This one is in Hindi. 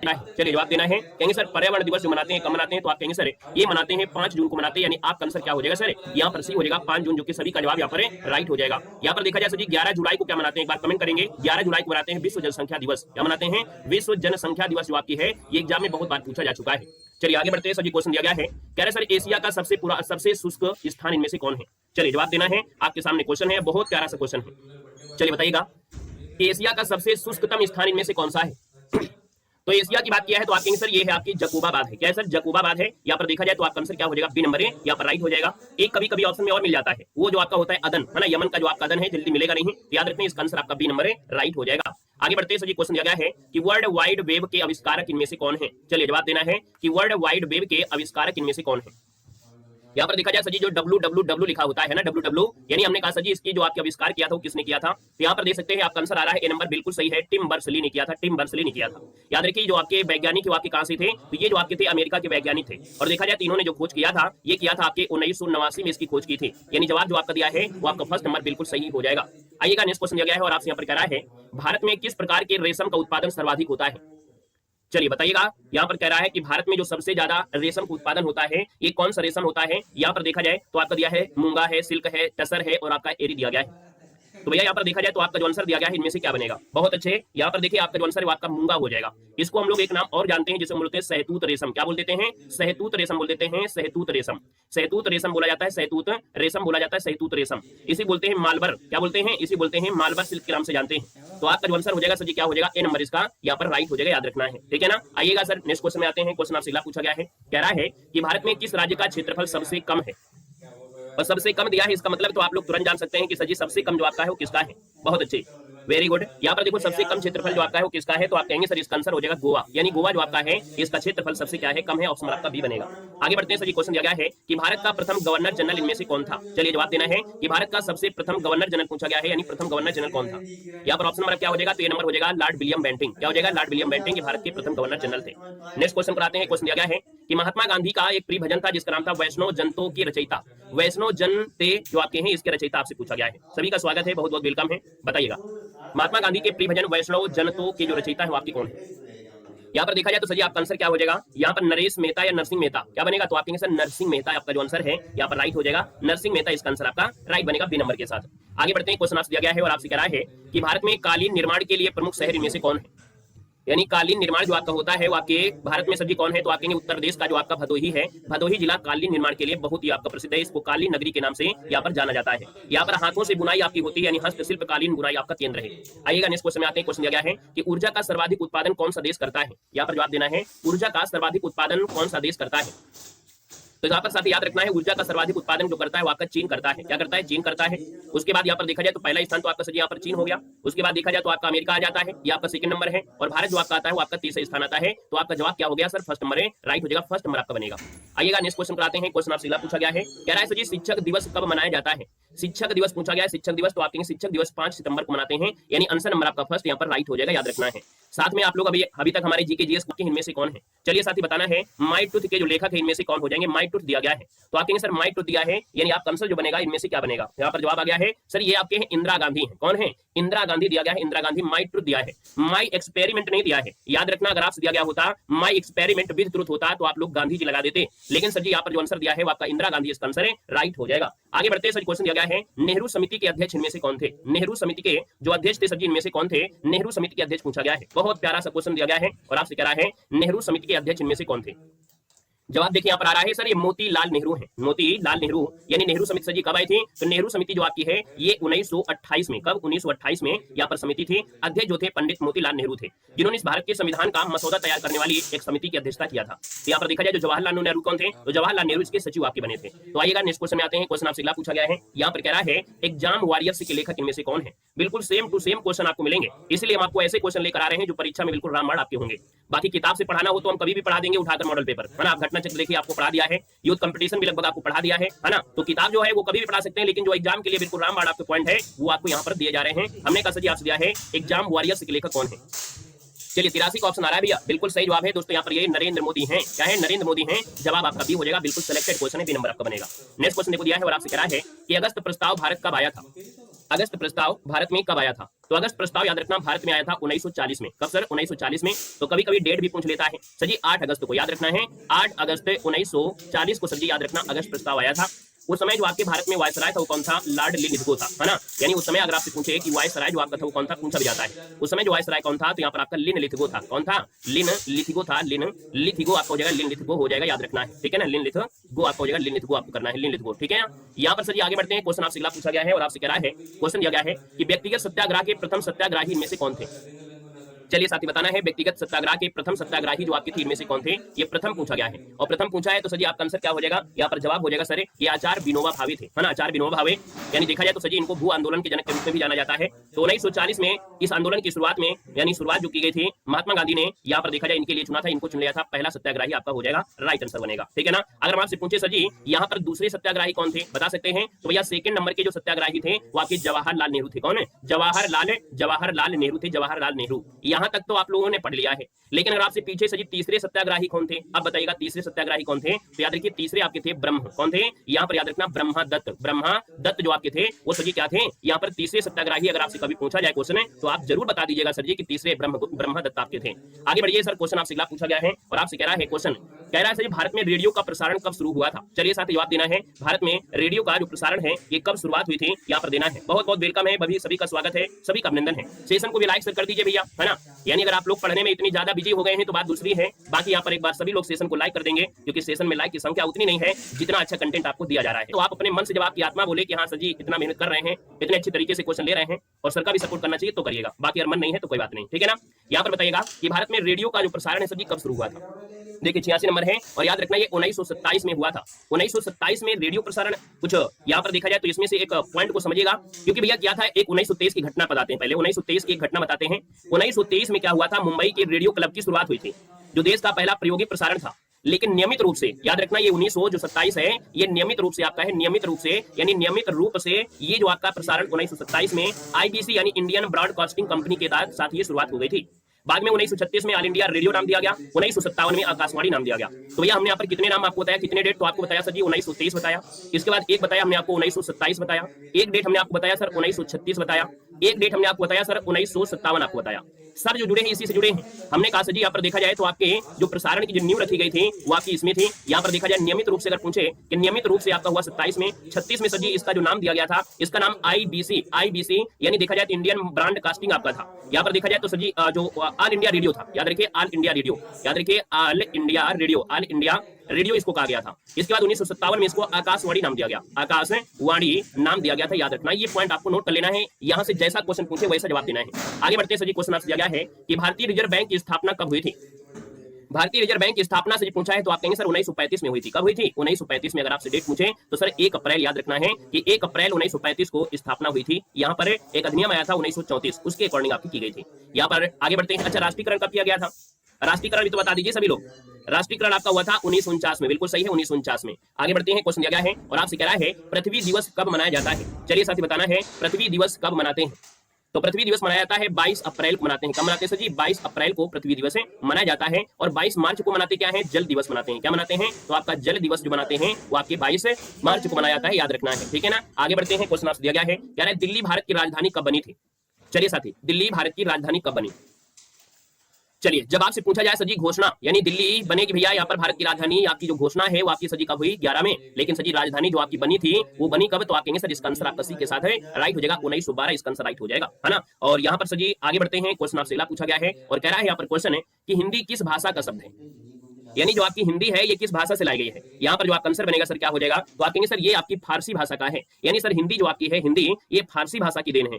चलिए जवाब देना है। कहेंगे सर पर्यावरण दिवस जो मनाते हैं कब मनाते हैं, तो आप कहेंगे सर ये मनाते हैं 5 जून को मनाते हैं, यानी आपका आंसर क्या हो जाएगा सर, यहाँ पर सी हो जाएगा 5 जून, जो कि सभी का जवाब यहाँ पर राइट हो जाएगा। यहाँ पर देखा जाए सर जी 11 जुलाई को क्या मनाते हैं, एक बार कमेंट करेंगे। 11 जुलाई को मनाते हैं विश्व जनसंख्या दिवस। क्या मनाते हैं, विश्व जनसंख्या दिवस जो आपकी है, ये एग्जाम में बहुत बार पूछा जा चुका है। चलिए आगे बढ़ते हैं सर जी, क्वेश्चन दिया गया है, कह रहे सर एशिया का सबसे शुष्क स्थान इनमें से कौन है। चलिए जवाब देना है, आपके सामने क्वेश्चन है, बहुत प्यारा सा क्वेश्चन है। चलिए बताइएगा एशिया का सबसे शुष्कतम स्थान इनमें से कौन सा है। तो एशिया की बात किया है तो आप कहेंगे सर ये है आपकी जकोबाबाद है। क्या है सर, जकोबाबाद है। यहाँ पर देखा जाए तो आपका आंसर क्या हो जाएगा, बी नंबर है, यहाँ पर राइट हो जाएगा। एक कभी कभी ऑप्शन में और मिल जाता है, वो जो आपका होता है अदन, है ना, यमन का जो आपका अदन है, जल्दी मिलेगा नहीं, याद रखना इसका आंसर आपका बी नंबर है, राइट हो जाएगा। आगे बढ़ते हैं सर, क्वेश्चन दिया गया है कि वर्ल्ड वाइड वेब के आविष्कारक इनमें से कौन है। चलिए जवाब देना है कि वर्ल्ड वाइड वेब के आविष्कारक इनमें से कौन है। यहाँ पर देखा जाए सर जी जो www लिखा होता है ना, www यानी हमने कहा सर जी इसकी जो आपके आविष्कार किया था वो किसने किया था। तो यहाँ पर देख सकते हैं आपका आंसर आ रहा है ए नंबर, बिल्कुल सही है, टिम बर्नर्स-ली ने किया था, टिम बर्नर्स-ली ने किया था। याद रखिए जो आपके वैज्ञानिक वो आपके कहां से थे, तो ये जो आपके थे अमेरिका के वैज्ञानिक थे, और देखा जाए इन्होंने जो खोज किया था ये किया था आपके 1989 में इसकी खोज की थी, यानी जवाब जो आपका दिया है वो आपका फर्स्ट नंबर बिल्कुल सही हो जाएगा। आइएगा नेक्स्ट क्वेश्चन दिया गया है और आपसे यहाँ पर कह रहा है भारत में किस प्रकार के रेशम का उत्पादन सर्वाधिक होता है। चलिए बताइएगा, यहाँ पर कह रहा है कि भारत में जो सबसे ज्यादा रेशम का उत्पादन होता है ये कौन सा रेशम होता है। यहाँ पर देखा जाए तो आपका दिया है मूंगा है, सिल्क है, टसर है और आपका एरी दिया गया है। तो भैया यहाँ पर देखा जाए तो आपका जो आंसर दिया गया है इनमें से क्या बनेगा। बहुत अच्छे, यहाँ पर देखिए आपका जो आंसर है वो आपका मूंगा हो जाएगा। इसको हम लोग एक नाम और जानते हैं जिसे बोलते हैं सहतूत रेशम। क्या बोल देते हैं, सहतूत रेशम बोल देते हैं, सहतूत रेशम, सहतूत रेशम बोला जाता है, सहतूत रेशम बोला जाता है, सहतूत रेशम। इसी बोलते हैं मालबर, क्या बोलते हैं, इसी बोलते हैं मालबर सिल्क के नाम से जानते हैं। तो आपका जो आंसर हो जाएगा सर जी क्या हो जाएगा, ए नंबर इसका यहाँ पर राइट हो जाएगा, याद रखना है, ठीक है ना। आइएगा सर नेक्स्ट क्वेश्चन में आते हैं। क्वेश्चन आपसे अगला पूछा गया है, कह रहा है कि भारत में किस राज्य का क्षेत्रफल सबसे कम है, और सबसे कम दिया है, इसका मतलब तो आप लोग तुरंत जान सकते हैं कि सर जी सबसे कम जो आपका है वो किसका है। बहुत अच्छे, वेरी गुड। यहाँ पर देखो सबसे कम क्षेत्रफल जो आपका है वो किसका है, तो आप कहेंगे सर इसका आंसर हो जाएगा गोवा, यानी गोवा जो आपका है इसका क्षेत्रफल सबसे क्या है, कम है, ऑप्शन आपका बी बनेगा। आगे बढ़ते हैं सर, क्वेश्चन दिया गया है कि भारत का प्रथम गवर्नर जनरल इनमें से कौन था। चलिए जवाब देना है कि भारत का सबसे प्रथम गवर्नर जनरल पूछा गया है, यानी प्रथम गवर्नर जनरल कौन था। यहाँ पर ऑप्शन नंबर क्या हो जाएगा, तो ये नंबर हो जाएगा लॉर्ड विलियम बेंटिंग। क्या हो जाएगा, लॉर्ड विलियम बेंटिंग भारत के प्रथम गवर्नर जनरल थे। नेक्स्ट क्वेश्चन पर आते हैं। क्वेश्चन दिया गया है कि महात्मा गांधी का एक प्रिय भजन था जिसका नाम था वैष्णव जनतो की रचयिता, वैष्णव जनते जो आपके हैं इसके रचयिता आपसे पूछा गया है। सभी का स्वागत है, बहुत बहुत वेलकम है। बताइएगा महात्मा गांधी के प्रिय भजन वैष्णव जनतो के जो रचयिता है वो आपके कौन है। यहाँ पर देखा जाए तो सर आपका आंसर क्या हो जाएगा, यहाँ पर नरेश मेहता या नरसिंह मेहता क्या बनेगा, तो आप कहेंगे सर नरसिंह मेहता आपका जो आंसर है यहाँ पर राइट हो जाएगा, नरसिंह मेहता इसका आंसर आपका राइट बनेगा बी नंबर के साथ। आगे बढ़ते हैं। क्वेश्चन आपसे दिया गया है और आपसे कह रहा है कि भारत में कालीन निर्माण के लिए प्रमुख शहर इनमें से कौन है, यानी कालीन निर्माण जो आपका होता है वो आपके भारत में सभी कौन है, तो आप कहेंगे उत्तर प्रदेश का जो आपका भदोही है, भदोही जिला कालीन निर्माण के लिए बहुत ही आपका प्रसिद्ध है, इसको कालीन नगरी के नाम से यहाँ पर जाना जाता है। यहाँ पर हाथों से बुनाई आपकी होती है, यानी हस्तशिल्प कालीन बुनाई आपका केंद्र है। आइएगा नेक्स्ट क्वेश्चन में आते हैं। क्वेश्चन दिया गया है कि ऊर्जा का सर्वाधिक उत्पादन कौन सा देश करता है। यहाँ पर जवाब देना है ऊर्जा का सर्वाधिक उत्पादन कौन सा देश करता है। तो यहाँ पर साथ याद रखना है ऊर्जा का सर्वाधिक उत्पादन जो करता है वो आपका चीन करता है। क्या करता है, चीन करता है। उसके बाद यहाँ पर देखा जाए तो पहला स्थान तो आपका सर यहाँ पर चीन हो गया, उसके बाद देखा जाए तो आपका अमेरिका आ जाता है, ये आपका सेकंड नंबर है, और भारत जो आपका आता है वो आपका तीसरा स्थान आता है। तो आपका जवाब क्या हो गया सर, फर्स्ट नंबर है, राइट हो जाएगा, फर्स्ट नंबर आपका बनेगा। आइएगा नेक्स्ट क्वेश्चन पर आते हैं। क्वेश्चन आपसे अगला पूछा गया है, कह रहा है सर जी शिक्षक दिवस कब मनाया जाता है। शिक्षक दिवस पूछा गया है, शिक्षक दिवस तो आप कहेंगे शिक्षक दिवस 5 सितंबर को मनाते हैं, यानी आंसर नंबर आपका फर्स्ट यहाँ पर राइट हो जाएगा, याद रखना है। साथ में आप लोग अभी तक हमारे जीके जीएस के इनमें से कौन है, चलिए साथ ही बताना है माई टूथ के जो लेखक है इनमें से कौन हो जाएंगे। माई टूथ दिया गया है तो आप कहेंगे सर माई टूथ दिया है, यानी आपका आंसर जो बनेगा इनमें से क्या बनेगा। यहाँ पर जवाब आ गया है सर ये आपके हैं इंदिरा गांधी है। कौन है, इंदिरा गांधी दिया गया है, इंदिरा गांधी। माई ट्रुथ दिया है, माई एक्सपेरिमेंट नहीं दिया है, याद रखना। अगर आपसे दिया गया होता माई एक्सपेरिमेंट विद ट्रुथ होता तो आप लोग गांधी जी लगा देते, लेकिन सर जी यहाँ पर जो आंसर दिया है वो आपका इंदिरा गांधी इसका आंसर है, राइट हो जाएगा। आगे बढ़ते हैं सर, क्वेश्चन दिया गया है नेहरू समिति के अध्यक्ष इनमें से कौन थे। नेहरू समिति के जो अध्यक्ष थे सर जी इनमें से कौन थे, नेहरू समिति के अध्यक्ष पूछा गया है। बहुत प्यारा सा क्वेश्चन दिया गया है और आपसे कह रहा है नेहरू समिति के अध्यक्ष इनमें से कौन थे। जवाब देखिए यहाँ पर आ रहा है सर ये मोतीलाल नेहरू है, मोतीलाल नेहरू। यानी नेहरू समिति सर जी कब आई थी, तो नेहरू समिति जो आपकी है ये 1928 में, कब 1928 में यहाँ पर समिति थी। अध्यक्ष जो थे पंडित मोतीलाल नेहरू थे, जिन्होंने इस भारत के संविधान का मसौदा तैयार करने वाली एक समिति की अध्यक्षता किया था। तो यहाँ पर देखा जाए जो जवाहरलाल नेहरू कौन थे, तो जवाहरलाल नेहरू इसके सचिव आपके बने थे। तो आइएगा नेक्स्ट क्वेश्चन में आते हैं। क्वेश्चन आपसे अगला पूछा गया है, यहाँ पर कह रहा है एग्जाम वॉरियर्स के लेखक इनमें से कौन है। बिल्कुल सेम टू सेम क्वेश्चन आपको मिलेंगे, इसलिए हम आपको ऐसे क्वेश्चन लेकर आ रहे हैं जो परीक्षा में बिल्कुल रामबाण आपके होंगे। बाकी किताब से पढ़ाना हो तो हम कभी भी पढ़ा देंगे उठाकर मॉडल पेपर, है ना। आप घटना चक्र देखिए आपको पढ़ा दिया है, यूथ कंपटीशन भी लगभग आपको पढ़ा दिया है ना। तो किताब जो है वो कभी भी पढ़ा सकते हैं, लेकिन जो एग्जाम के लिए बिल्कुल रामबाण आपके पॉइंट है वो आपको यहाँ पर दिए जा रहे हैं। हमने कहा सर जी आपसे दिया है एग्जाम वॉरियर्स के लेखक कौन है। चलिए 83 का ऑप्शन आ रहा है भैया, बिल्कुल सही जवाब है दोस्तों। यहाँ पर ये नरेंद्र मोदी हैं। क्या है, नरेंद्र मोदी हैं। जवाब आपका बी हो जाएगा, बिल्कुल सिलेक्टेड क्वेश्चन है, बी नंबर आपका बनेगा। नेक्स्ट क्वेश्चन देखो दिया है और आपसे कह रहा है कि अगस्त प्रस्ताव भारत कब आया था। अगस्त प्रस्ताव भारत में कब आया था? तो अगस्त प्रस्ताव याद रखना भारत में आया था 1940 में। कब सर? 1940 में। तो कभी कभी डेट भी पूछ लेता है सर जी। 8 अगस्त को याद रखना है, 8 अगस्त 1940 को सर जी याद रखना अगस्त प्रस्ताव आया था। उस समय जो आपके भारत में वायसराय था वो कौन था? लॉर्ड लिनलिथगो था, है ना। यानी उस समय अगर आपसे पूछे कि वायसराय जो आपका था वो कौन था, पूछा भी जाता है। उस समय जो वायसराय कौन था, तो यहाँ पर आपका लिनलिथगो था। कौन था? लिनलिथगो था। लिनलिथगो आपका हो जाएगा, लिनलिथगो हो जाएगा, याद रखना है, ठीक है ना। लिनलिथगो आपका हो जाएगा, लिनलिथगो आपको करना है, लिनलिथगो, ठीक है ना। यहाँ पर सर जी आगे बढ़ते हैं। क्वेश्चन आपसे अगला पूछा गया है और आपसे कह रहा है, क्वेश्चन दिया गया है कि व्यक्तिगत सत्याग्रह के प्रथम सत्याग्रही इनमें से कौन थे? चलिए साथी बताना है, व्यक्तिगत सत्याग्रह के प्रथम सत्याग्रही जो आपके 3 में से कौन थे? ये प्रथम पूछा गया है और प्रथम पूछा है तो सर जी आपका आंसर क्या हो जाएगा? यहाँ पर जवाब हो जाएगा सर ये आचार्य विनोबा भावे थे, है ना। आचार्य विनोबा भावे, यानी देखा जाए तो सर जी इनको भू आंदोलन के जनक के रूप में भी जाना जाता है। तो 1940 में इस आंदोलन की शुरुआत में, यानी शुरुआत जो की गई थी, महात्मा गांधी ने यहाँ पर देखा जाए इनके लिए चुना था, इनको चुन लिया था। पहला सत्याग्रही आपका हो जाएगा, राइट आंसर बनेगा, ठीक है ना। अगर हम आपसे पूछे सर जी यहाँ पर दूसरे सत्याग्रही कौन थे, बता सकते हैं? तो भैया सेकंड नंबर के जो सत्याग्रही थे वो आपके जवाहरलाल नेहरू थे। कौन है? जवाहरलाल नेहरू थे, जवाहरलाल नेहरू। यहाँ तक तो आप लोगों ने पढ़ लिया है, लेकिन अगर आपसे पीछे सजी तीसरे सत्याग्रही कौन थे, अब बताइएगा तीसरे सत्याग्रही कौन थे? तो याद रखिए तीसरे आपके थे ब्रह्म। कौन थे? यहाँ पर याद रखना ब्रह्मदत्त। ब्रह्मदत्त जो आपके थे वो सजी क्या थे? यहाँ पर तीसरे सत्याग्रही अगर आपसे कभी पूछा जाए क्वेश्चन है तो आप जरूर बता दीजिएगा सर जी कि तीसरे ब्रह्मदत्त आपके थे। आगे बढ़िए सर, क्वेश्चन आपसे अगला पूछा गया है और आपसे कह रहा है क्वेश्चन, कह रहा है सर भारत में रेडियो का प्रसारण कब शुरू हुआ था? चलिए साथ जवाब देना है, भारत में रेडियो का जो प्रसारण है ये कब शुरुआत हुई थी, यहाँ पर देना है। बहुत बहुत वेलकम है, सभी का स्वागत है, सभी का अभिनंदन है। सेशन को भी लाइक कर दीजिए भैया, है ना। यानी अगर आप लोग पढ़ने में इतनी ज्यादा बिजी हो गए हैं तो बात दूसरी है, बाकी यहाँ पर एक बार सभी लोग सेशन को लाइक कर देंगे, क्योंकि सेशन में लाइक की संख्या उतनी नहीं है जितना अच्छा कंटेंट आपको दिया जा रहा है। तो आप अपने मन से जब आपकी आत्मा बोले कि हाँ सर जी इतना मेहनत कर रहे हैं, इतने अच्छे तरीके से क्वेश्चन ले रहे हैं और सर का भी सपोर्ट करना चाहिए तो करिएगा, बाकी अगर मन नहीं है तो कोई बात नहीं, ठीक है ना। यहाँ पर बताइएगा कि भारत में रेडियो का जो प्रसारण है सर जी कब शुरू हुआ था? देखिए 86 नंबर है और याद रखना ये 1927 में हुआ था। 1927 में रेडियो प्रसारण कुछ यहाँ पर देखा जाए तो इसमें से एक पॉइंट को समझिएगा, क्योंकि भैया क्या था, एक 1923 की घटना बताते हैं। पहले 1923 की एक घटना बताते हैं। 1923 में क्या हुआ था, मुंबई के रेडियो क्लब की शुरुआत हुई थी, जो देश का पहला प्रायोगिक प्रसारण था। लेकिन नियमित रूप से याद रखना ये 1927 है, ये नियमित रूप से आपका है, नियमित रूप से यानी नियमित रूप से ये जो आपका प्रसारण 1927 में आईबीसी यानी इंडियन ब्रॉडकास्टिंग कंपनी के साथ ये शुरुआत हो गई थी। बाद में 1936 में ऑल इंडिया रेडियो नाम दिया गया, 1957 में आकाशवाणी नाम दिया गया। तो भैया हमने यहाँ पर कितने नाम आपको बताया, कितने डेट? तो आपको बताया सर जी 1923 बताया, इसके बाद एक बताया हमने आपको 1927 बताया, एक डेट हमने आपको बताया सर 1936 बताया, एक डेट हमने आपको बताया सर 1957 आपको बताया। सब जो जुड़े हैं इसी से जुड़े हैं। हमने कहा सर जी यहाँ पर देखा जाए तो आपके जो प्रसारण की जो नींव रखी गई थी वो आपकी इसमें थी। यहाँ पर देखा जाए नियमित रूप से अगर पूछे कि नियमित रूप से आपका हुआ 27 में, 36 में सर जी इसका जो नाम दिया गया था इसका नाम आईबीसी यानी देखा जाए तो इंडियन ब्रॉडकास्टिंग आपका था। यहाँ पर देखा जाए तो सर जी जो ऑल इंडिया रेडियो था, याद रखिए ऑल इंडिया रेडियो, याद रखिए all India radio, all India radio इसको कहा गया था। इसके बाद 1957 में इसको आकाशवाणी नाम दिया गया, आकाशवाणी नाम दिया गया था। याद रखना ये पॉइंट आपको नोट कर लेना है, यहाँ से जैसा क्वेश्चन पूछे वैसा जवाब देना है। आगे बढ़ते हैं सर जी, क्वेश्चन आपसे दिया गया है कि भारतीय रिजर्व बैंक की स्थापना कब हुई थी? भारतीय रिजर्व बैंक की स्थापना से पूछा है तो आप कहेंगे सर 1935 में हुई थी। कब हुई थी? 1935 में। अगर आपसे डेट पूछे तो सर 1 अप्रैल, याद रखना है कि 1 अप्रैल 1935 को स्थापना हुई थी। यहाँ पर एक अधिनियम आया था 1934, उसके अकॉर्डिंग आपकी की गई थी। यहाँ पर आगे बढ़ते हैं। अच्छा, राष्ट्रीयकरण कब किया गया था? राष्ट्रीयकरण भी तो बता दीजिए सभी लोग। राष्ट्रीयकरण आपका हुआ था 1949 में, बिल्कुल सही है 1949 में। आगे बढ़ते हैं, क्वेश्चन दिया गया है और आपसे कह रहा है पृथ्वी दिवस कब मनाया जाता है? चलिए साथी बताना है पृथ्वी दिवस कब मनाते हैं। तो पृथ्वी दिवस मनाया जाता है 22 अप्रैल को मनाते हैं। कब मनाते हैं सर जी? 22 अप्रैल को पृथ्वी दिवस मनाया जाता है। और 22 मार्च को मनाते क्या है? जल दिवस मनाते हैं। क्या मनाते हैं? तो आपका जल दिवस जो मनाते हैं वो आपके 22 मार्च को मनाया जाता है, याद रखना है, ठीक है ना। आगे बढ़ते हैं, क्वेश्चन आपसे दिया गया है, कह रहा है दिल्ली भारत की राजधानी कब बनी थी? चलिए साथी, दिल्ली भारत की राजधानी कब बनी? चलिए, जब आपसे पूछा जाए सजी घोषणा यानी दिल्ली बनेगी भैया यहाँ पर भारत की राजधानी, आपकी जो घोषणा है वो आपकी सजी कब हुई? 11 में। लेकिन सजी राजधानी जो आपकी बनी थी वो बनी कब? तो आप कहेंगे सर इसका आंसर आपका सी के साथ है, राइट हो जाएगा 1912, इसका आंसर राइट हो जाएगा, है ना। और यहाँ पर सजी आगे बढ़ते हैं, क्वेश्चन आपसे अगला पूछा गया है और कह रहा है यहाँ पर क्वेश्चन है कि हिंदी किस भाषा का शब्द है? यानी जो आपकी हिंदी है ये किस भाषा से लाई गई है? यहाँ पर जो आपका आंसर बनेगा सर क्या हो जाएगा? तो आप कहेंगे सर ये आपकी फारसी भाषा का है। यानी सर हिंदी जो आपकी है, हिंदी ये फारसी भाषा की देन है।